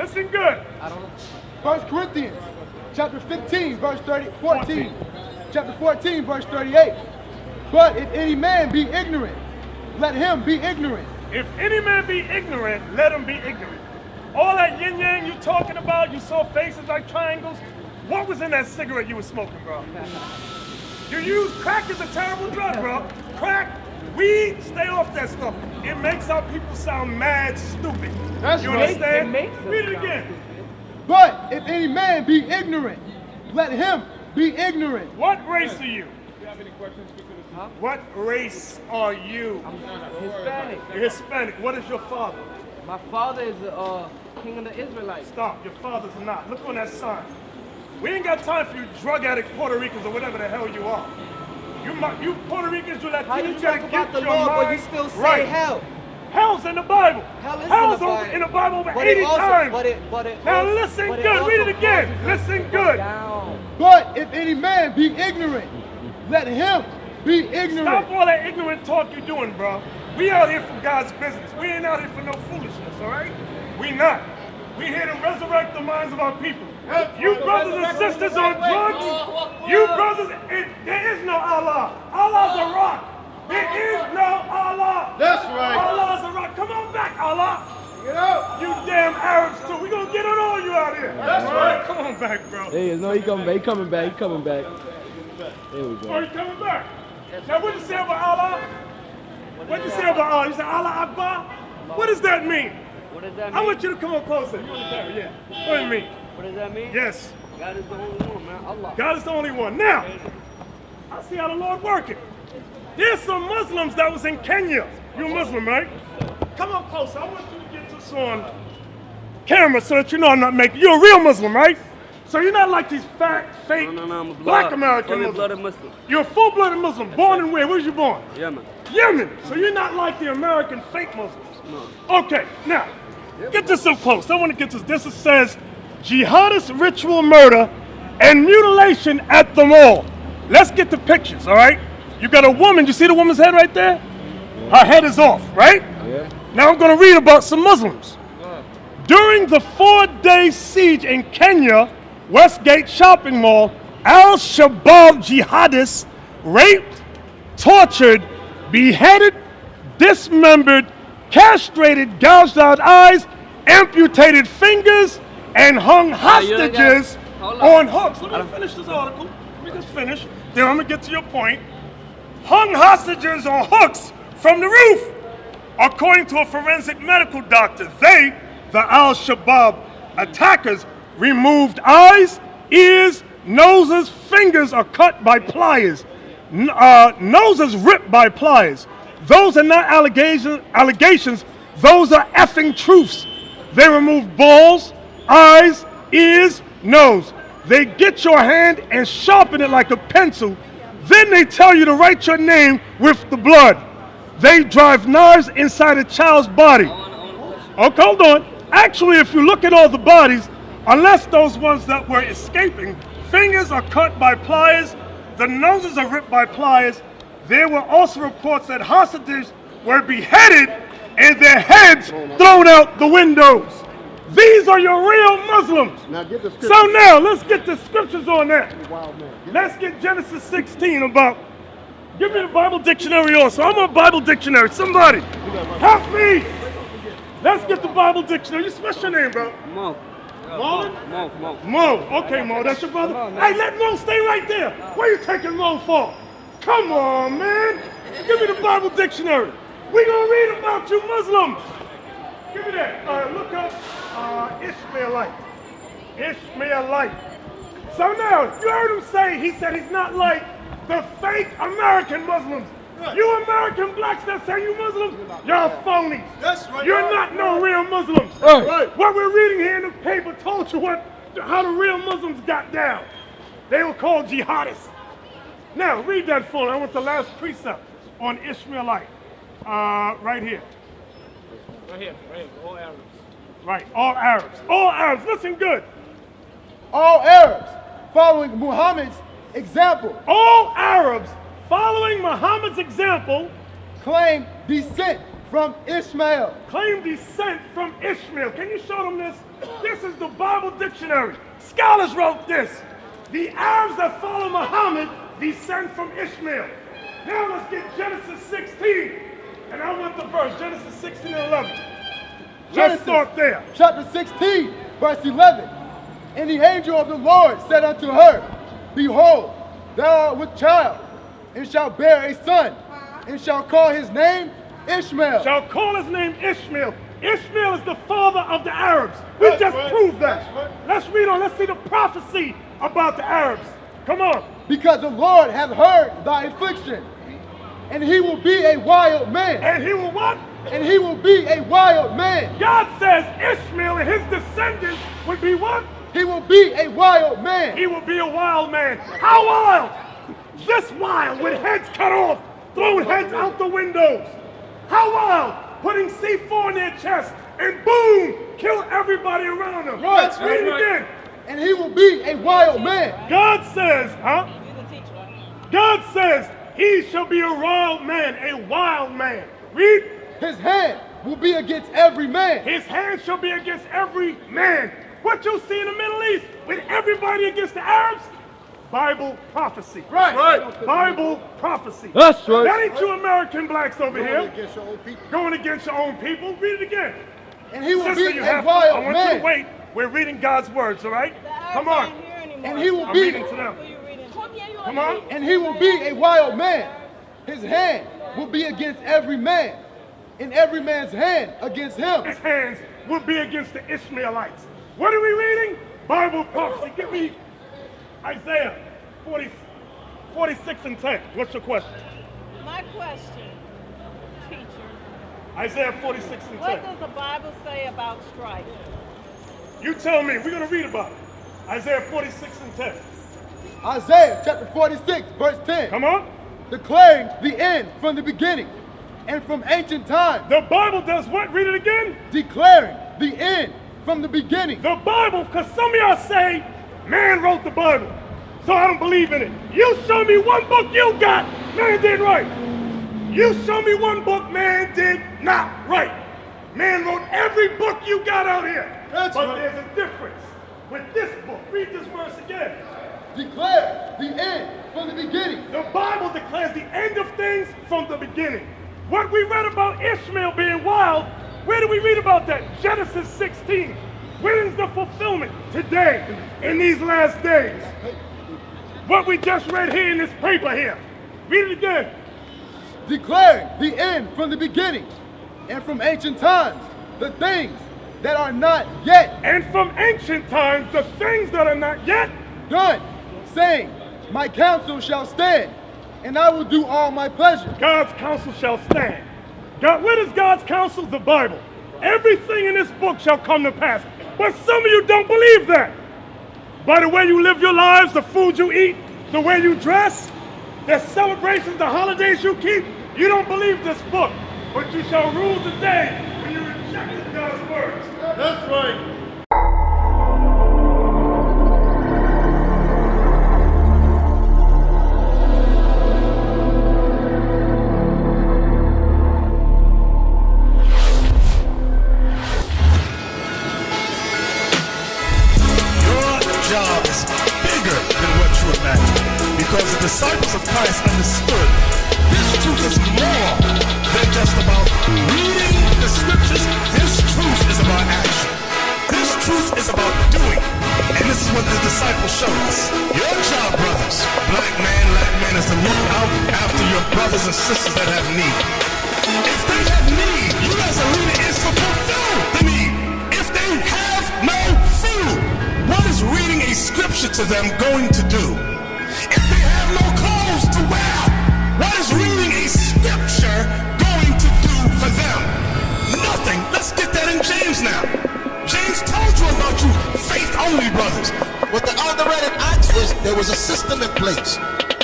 Listen good. I don't know. 1 Corinthians chapter 15, verse 14. Chapter 14, verse 38. But if any man be ignorant, let him be ignorant. If any man be ignorant, let him be ignorant. All that yin yang you talking about, you saw faces like triangles. What was in that cigarette you were smoking, bro? You use crack as a terrible drug, bro. Crack, weed, stay off that stuff. It makes our people sound mad stupid. That's you right. understand? It makes them Read it sound again. stupid. But if any man be ignorant, let him be ignorant. What race are you? Huh? What race are you? I'm Hispanic. You're Hispanic. What is your father? My father is the king of the Israelites. Stop. Your father's not. Look on that sign. We ain't got time for you drug addict Puerto Ricans or whatever the hell you are. You Puerto Ricans, you Latinos, How you you gotta talk about get the your Lord, but you mind still say right. hell? Hell's in the Bible. Hell is Hell's in the Bible. over But 80 it also, times. But it Now also, listen but it good. Read it also again. causes us Listen to go good. down. But if any man be ignorant, let him be ignorant. Stop all that ignorant talk you're doing, bro. We out here for God's business. We ain't out here for no foolishness, all right? We not. We here to resurrect the minds of our people. You brothers and sisters on drugs, you brothers, there is no Allah. Allah's a rock. There is no Allah. That's right. Allah's a rock. Come on back, Allah. Get out. You damn Arabs too. We gonna get on all you out here. That's right. Come on back, bro. There he is. No, he coming back. He coming back. He coming back. There we Oh, go. you coming back? Now what you say about Allah? What you say about Allah? You say Allah Akbar? What does that mean? What does that I mean? want you to come up closer. You want to carry, yeah. What do you mean? What does that mean? Yes. God is the only one, man. Allah. God is the only one. Now, I see how the Lord working. There's some Muslims that was in Kenya. You're a Muslim, right? Come up closer. I want you to get this on camera so that you know I'm not making. You're a real Muslim, right? So you're not like these fat, fake, No, I'm a black American blooded Muslims. Muslim. You're a full-blooded Muslim. Born in where? Where was you born? Yemen. Yemen. So you're not like the American fake Muslims. No. Okay, now, get this up close. I want to get this. This says, jihadist ritual murder and mutilation at the mall. Let's get the pictures, all right? You got a woman. You see the woman's head right there? Her head is off, right? Yeah. Now I'm going to read about some Muslims. During the 4-day siege in Kenya, Westgate Shopping Mall, Al-Shabaab jihadists raped, tortured, beheaded, dismembered, castrated, gouged out eyes, amputated fingers, and hung hostages on hooks. Let me finish this article. Let me just finish. Then I'm going to get to your point. Hung hostages on hooks from the roof. According to a forensic medical doctor, they, the Al-Shabaab attackers, removed eyes, ears, noses, fingers are cut by pliers, noses ripped by pliers. Those are not allegations, those are effing truths. They remove balls, eyes, ears, nose. They get your hand and sharpen it like a pencil. Then they tell you to write your name with the blood. They drive knives inside a child's body. Okay, hold on. Actually, if you look at all the bodies, unless those ones that were escaping, fingers are cut by pliers, the noses are ripped by pliers. There were also reports that hostages were beheaded and their heads thrown out the windows. These are your real Muslims. Now get the So now, let's get the scriptures on that. Let's get Genesis 16 about, give me the Bible dictionary also. I'm on Bible dictionary. Somebody, help me. Let's get the Bible dictionary. You what's your name, bro? Mo. Mo? Mo. Okay, Mo, that's your brother? Hey, let Mo stay right there. Where you taking Mo for? Come on, man. Give me the Bible dictionary. We gonna read about you Muslims. Give me that. Look up Ishmaelite. Ishmaelite. So now, you heard him say, he said he's not like the fake American Muslims. You American blacks that say you Muslims, y'all phonies. That's right. You're not no real Muslims. Right. What we're reading here in the paper told you how the real Muslims got down. They were called jihadists. Now, read that for me. I want the last precept on Ishmaelite. Right here. Right here. All Arabs. Right, all Arabs. All Arabs, listen good. All Arabs following Muhammad's example All Arabs, following Muhammad's example, claim descent from Ishmael. claim descent from Ishmael. Can you show them this? This Bible dictionary. Scholars wrote this. The Arabs that follow Muhammad descend from Ishmael. Now let's get Genesis 16. And I want the verse, Genesis 16 and 11. Let's start there. Chapter 16, verse 11. And the angel of the Lord said unto her, Behold, thou art with child, and shalt bear a son, and shall call his name Ishmael. Shall call his name Ishmael. Ishmael is the father of the Arabs. We just proved that. Let's read on. Let's see the prophecy about the Arabs. Come on. Because the Lord hath heard thy affliction, and he will be a wild man. And he will what? And he will be a wild man. God says Ishmael and his descendants would be what? He will be a wild man. He will be a wild man. How wild? This wild, with heads cut off, throwing heads out the windows. How wild? Putting C4 in their chest and boom, kill everybody around them. Right. Read it again. And he will be a wild man. God says, God says he shall be a wild man, a wild man. Read. His hand will be against every man. His hand shall be against every man. What you see in the Middle East with everybody against the Arabs? Bible prophecy. Right. Bible prophecy. That's right. That ain't you American blacks over here. Against your own people. Going against your own people. Read it again. And he will Sister, be you a have wild I want man. you to wait. We're reading God's words, all right? Come on. And he will I'm be reading to them. Come on. And he will be a wild man. His hand will be against every man, and every man's hand against him. His hands will be against the Ishmaelites. What are we reading? Bible prophecy. Give me Isaiah 46 and 10. What's your question? My question, teacher, Isaiah 46 and 10. what does the Bible say about strife? You tell me. We're going to read about it. Isaiah 46 and 10. Isaiah chapter 46, verse 10. Come on. Declaring the end from the beginning and from ancient times. The Bible does what? Read it again. Declaring the end from the beginning. The Bible, because some of y'all say, man wrote the Bible, so I don't believe in it. You show me one book you got, man did right. You show me one book, man did not right. Man wrote every book you got out here. That's but right. There's a difference with this book. Read this verse again. Declare the end from the beginning. The Bible declares the end of things from the beginning. What we read about Ishmael being wild, where do we read about that? Genesis 16. When is the fulfillment? Today, in these last days. What we just read here in this paper here. Read it again. Declaring the end from the beginning and from ancient times, the things that are not yet And from ancient times, the things that are not yet. done, saying, my counsel shall stand, and I will do all my pleasure. God's counsel shall stand. God, what is God's counsel? The Bible. Everything in this book shall come to pass. But some of you don't believe that. By the way you live your lives, the food you eat, the way you dress, the celebrations, the holidays you keep, you don't believe this book. But you shall rule the day when you rejected God's words. That's right. Job is bigger than what you imagine, because the disciples of Christ understood this truth is more than just about reading the scriptures. This truth is about action. This truth is about doing. And this is what the disciples show us. Your job, brothers, black man, is to look out after your brothers and sisters that have need. If they have need, you as a leader is to fulfill the need. If they have no food, what is reading a scripture to them going to do? If they have no clothes to wear, what is reading a scripture going to do for them? Nothing. Let's get that in James now. James told you about you faith-only brothers. What the elder read in Acts was there was a system in place.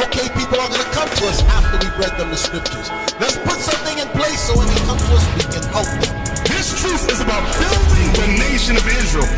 Okay, people are going to come to us after we've read them the scriptures. Let's put something in place so when they come to us, we can help them. This truth is about building the nation of Israel.